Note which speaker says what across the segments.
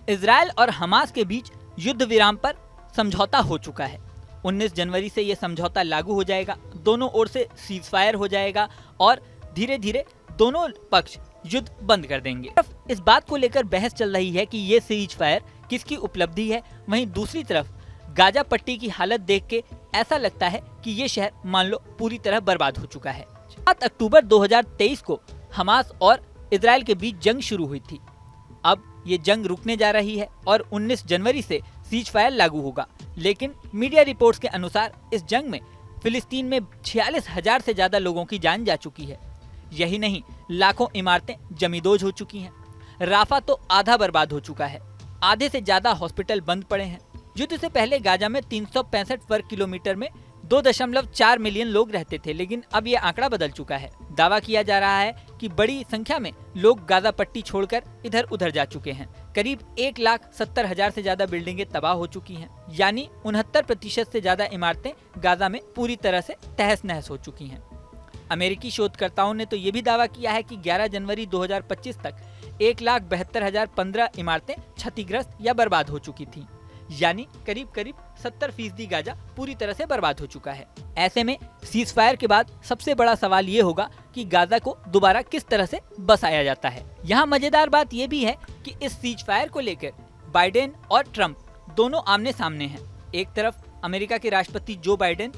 Speaker 1: Israel और Hamas के बीच युद्ध विराम पर समझौता हो चुका है। 19 जनवरी से यह समझौता लागू हो जाएगा। दोनों ओर से सीजफायर हो जाएगा और धीरे धीरे दोनों पक्ष युद्ध बंद कर देंगे। इस बात को लेकर बहस चल रही है कि ये सीजफायर किसकी उपलब्धि है। वहीं दूसरी तरफ गाजा पट्टी की हालत देख के ऐसा लगता है कि ये शहर मान लो पूरी तरह बर्बाद हो चुका है। 7 अक्टूबर 2023 को हमास और इजरायल के बीच जंग शुरू हुई थी। अब ये जंग रुकने जा रही है और 19 जनवरी से सीजफायर लागू होगा। लेकिन मीडिया रिपोर्ट्स के अनुसार इस जंग में फिलिस्तीन में 46,000 से ज्यादा लोगों की जान जा चुकी है। यही नहीं, लाखों इमारतें जमींदोज हो चुकी हैं। राफा तो आधा बर्बाद हो चुका है। आधे से ज्यादा हॉस्पिटल बंद पड़े हैं। युद्ध से पहले गाजा में 365 वर्ग किलोमीटर में 2.4 मिलियन लोग रहते थे, लेकिन अब यह आंकड़ा बदल चुका है। दावा किया जा रहा है कि बड़ी संख्या में लोग गाजा पट्टी छोड़कर इधर उधर जा चुके हैं। करीब 1,70,000 से ज्यादा बिल्डिंगें तबाह हो चुकी हैं, यानी 69% से ज्यादा इमारतें गाजा में पूरी तरह से तहस नहस हो चुकी हैं। अमेरिकी शोधकर्ताओं ने तो ये भी दावा किया है कि 11 जनवरी 2025 तक 1,72,015 इमारतें क्षतिग्रस्त या बर्बाद हो चुकी थीं। यानी करीब 70% गाजा पूरी तरह से बर्बाद हो चुका है। ऐसे में सीजफायर के बाद सबसे बड़ा सवाल ये होगा कि गाजा को दोबारा किस तरह से बसाया जाता है। यहाँ मजेदार बात यह भी है कि इस सीजफायर को लेकर बाइडेन और ट्रंप दोनों आमने सामने हैं। एक तरफ अमेरिका के राष्ट्रपति जो बाइडेन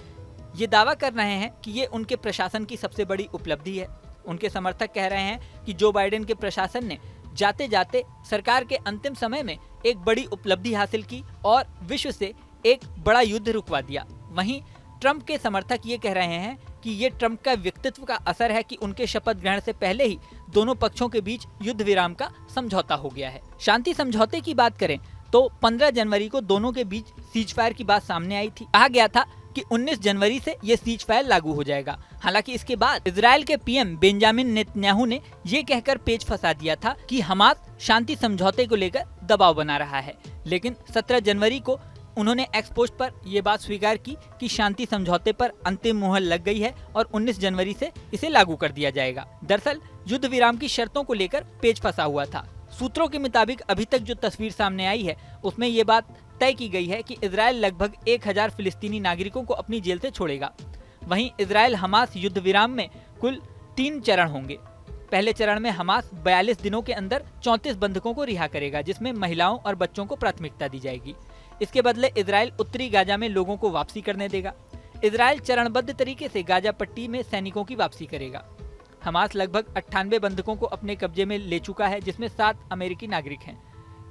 Speaker 1: ये दावा कर रहे हैं कि ये उनके प्रशासन की सबसे बड़ी उपलब्धि है। उनके समर्थक कह रहे हैं कि जो बाइडेन के प्रशासन ने जाते जाते सरकार के अंतिम समय में एक बड़ी उपलब्धि हासिल की और विश्व से एक बड़ा युद्ध रुकवा दिया। वहीं ट्रंप के समर्थक ये कह रहे हैं कि ये ट्रंप का व्यक्तित्व का असर है कि उनके शपथ ग्रहण से पहले ही दोनों पक्षों के बीच युद्ध विराम का समझौता हो गया है। शांति समझौते की बात करें तो 15 जनवरी को दोनों के बीच सीजफायर की बात सामने आई थी। कहा गया था कि 19 जनवरी से ये सीजफायर लागू हो जाएगा। हालांकि इसके बाद इजरायल के पीएम बेंजामिन नेतन्याहू ने ये कहकर पेच फंसा दिया था कि हमास शांति समझौते को लेकर दबाव बना रहा है। लेकिन 17 जनवरी को उन्होंने एक्स पोस्ट पर यह बात स्वीकार की कि शांति समझौते पर अंतिम मुहर लग गई है और 19 जनवरी से इसे लागू कर दिया जाएगा। दरअसल युद्ध विराम की शर्तों को लेकर पेच फंसा हुआ था। सूत्रों के मुताबिक अभी तक जो तस्वीर सामने आई है उसमें ये बात तय की गई है कि इजरायल लगभग 1,000 फिलिस्तीनी नागरिकों को अपनी जेल से छोड़ेगा। वहीं इजरायल हमास युद्ध विराम में कुल 3 चरण होंगे। पहले चरण में हमास 42 दिनों के अंदर 34 बंधकों को रिहा करेगा, जिसमें महिलाओं और बच्चों को प्राथमिकता दी जाएगी। इसके बदले इजरायल उत्तरी गाजा में लोगों को वापसी करने देगा। इजरायल चरणबद्ध तरीके से गाजा पट्टी में सैनिकों की वापसी करेगा। हमास लगभग 98 बंधकों को अपने कब्जे में ले चुका है, जिसमें 7 अमेरिकी नागरिक हैं।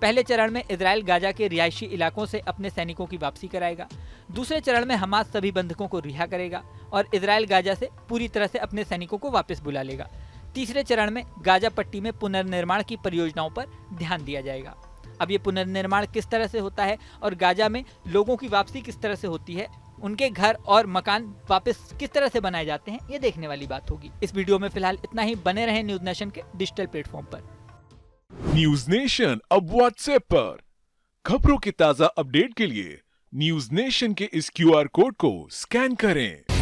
Speaker 1: पहले चरण में इजरायल गाजा के रिहायशी इलाकों से अपने सैनिकों की वापसी कराएगा। दूसरे चरण में हमास सभी बंधकों को रिहा करेगा और इजरायल गाजा से पूरी तरह से अपने सैनिकों को वापस बुला लेगा। तीसरे चरण में गाजा पट्टी में पुनर्निर्माण की परियोजनाओं पर ध्यान दिया जाएगा। अब ये पुनर्निर्माण किस तरह से होता है और गाजा में लोगों की वापसी किस तरह से होती है, उनके घर और मकान वापस किस तरह से बनाए जाते हैं, ये देखने वाली बात होगी। इस वीडियो में फिलहाल इतना ही। बने रहें न्यूज नेशन के डिजिटल प्लेटफॉर्म पर।
Speaker 2: न्यूज नेशन अब व्हाट्सएप पर खबरों के ताजा अपडेट के लिए न्यूज नेशन के इस QR कोड को स्कैन करें।